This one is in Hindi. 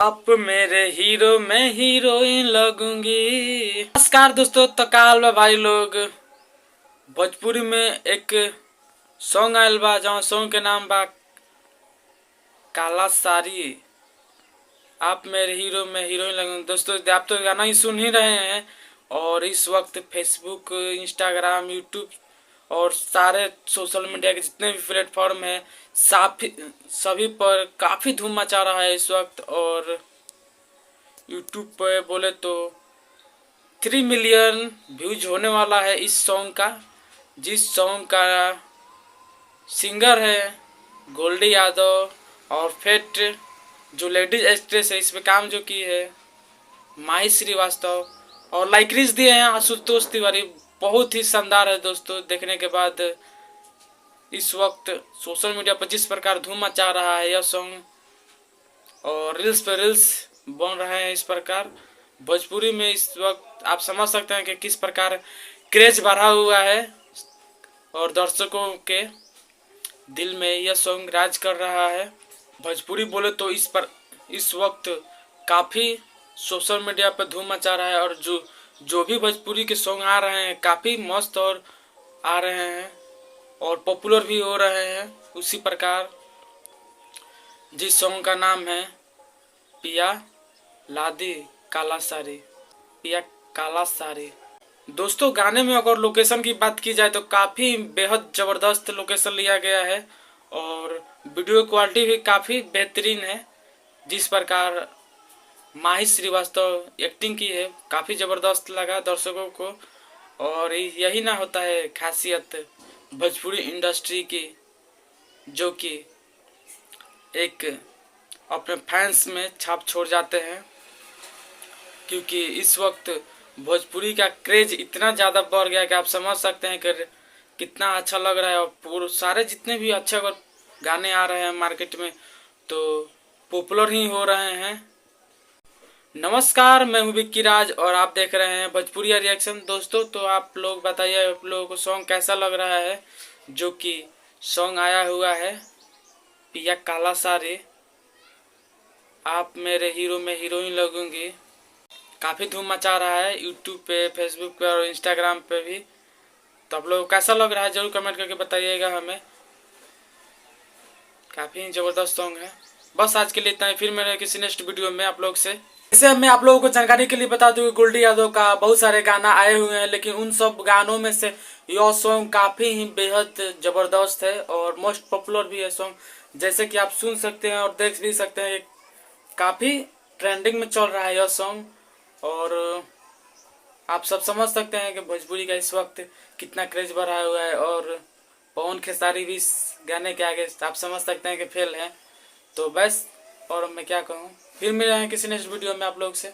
आप मेरे हीरो मैं हीरोइन लगूंगी। नमस्कार दोस्तों, तो काल बा भाई लोग भोजपुरी में एक सॉन्ग आयल बा जहाँ सॉन्ग के नाम बा काला साड़ी। आप मेरे हीरो मैं हीरोइन लगूंगी। दोस्तों आप तो गाना ही सुन ही रहे हैं और इस वक्त फेसबुक, इंस्टाग्राम, यूट्यूब और सारे सोशल मीडिया के जितने भी प्लेटफॉर्म हैं सभी पर काफ़ी धूम मचा रहा है इस वक्त। और यूट्यूब पे बोले तो 3 मिलियन व्यूज होने वाला है इस सॉन्ग का, जिस सॉन्ग का सिंगर है गोल्डी यादव और फेट जो लेडीज एक्ट्रेस है इस पे काम जो की है माही श्रीवास्तव, और लाइक्रिस दिए हैं आशुतोष तिवारी। बहुत ही शानदार है दोस्तों। देखने के बाद इस वक्त सोशल मीडिया पर जिस प्रकार धूम मचा रहा है यह सॉन्ग और रील्स पे रील्स बन रहे हैं, इस प्रकार भोजपुरी में इस वक्त आप समझ सकते हैं कि किस प्रकार क्रेज बढ़ा हुआ है और दर्शकों के दिल में यह सॉन्ग राज कर रहा है। भोजपुरी बोले तो इस वक्त काफ़ी सोशल मीडिया पर धूम मचा रहा है और जो भी भोजपुरी के सॉन्ग आ रहे हैं काफ़ी मस्त और आ रहे हैं और पॉपुलर भी हो रहे हैं। उसी प्रकार जिस सॉन्ग का नाम है पिया लादी काला साड़ी, पिया काला साड़ी। दोस्तों गाने में अगर लोकेशन की बात की जाए तो काफ़ी बेहद ज़बरदस्त लोकेशन लिया गया है और वीडियो क्वालिटी भी काफ़ी बेहतरीन है। जिस प्रकार माही श्रीवास्तव एक्टिंग की है काफ़ी ज़बरदस्त लगा दर्शकों को। और यही ना होता है खासियत भोजपुरी इंडस्ट्री की, जो कि एक अपने फैंस में छाप छोड़ जाते हैं, क्योंकि इस वक्त भोजपुरी का क्रेज इतना ज़्यादा बढ़ गया कि आप समझ सकते हैं कि कितना अच्छा लग रहा है। और पूरे सारे जितने भी अच्छे अगर गाने आ रहे हैं मार्केट में तो पॉपुलर ही हो रहे हैं। नमस्कार, मैं हूँ विक्की राज और आप देख रहे हैं भोजपुरी रिएक्शन। दोस्तों तो आप लोग बताइए आप लोगों को सॉन्ग कैसा लग रहा है, जो कि सॉन्ग आया हुआ है पिया काला साड़ी, आप मेरे हीरो में हीरोइन लगूंगी। काफ़ी धूम मचा रहा है यूट्यूब पे, फेसबुक पे और इंस्टाग्राम पे भी। तो आप लोगों को कैसा लग रहा है जरूर कमेंट करके बताइएगा हमें। काफ़ी ज़बरदस्त सॉन्ग है। बस आज के लिए इतना ही, फिर मेरे किसी नेक्स्ट वीडियो में आप लोग से। इसे मैं आप लोगों को जानकारी के लिए बता दूं कि गोल्डी यादव का बहुत सारे गाना आए हुए हैं, लेकिन उन सब गानों में से यह सॉन्ग काफ़ी ही बेहद ज़बरदस्त है और मोस्ट पॉपुलर भी है सॉन्ग। जैसे कि आप सुन सकते हैं और देख भी सकते हैं, काफ़ी ट्रेंडिंग में चल रहा है यह सॉन्ग। और आप सब समझ सकते हैं कि भोजपुरी का इस वक्त कितना क्रेज बढ़ा हुआ है और पवन खेसारी भी इस गाने के आगे आप समझ सकते हैं कि फेल है। तो बस और मैं क्या कहूँ, फिर मिले हैं किसी नेक्स्ट वीडियो में आप लोग से।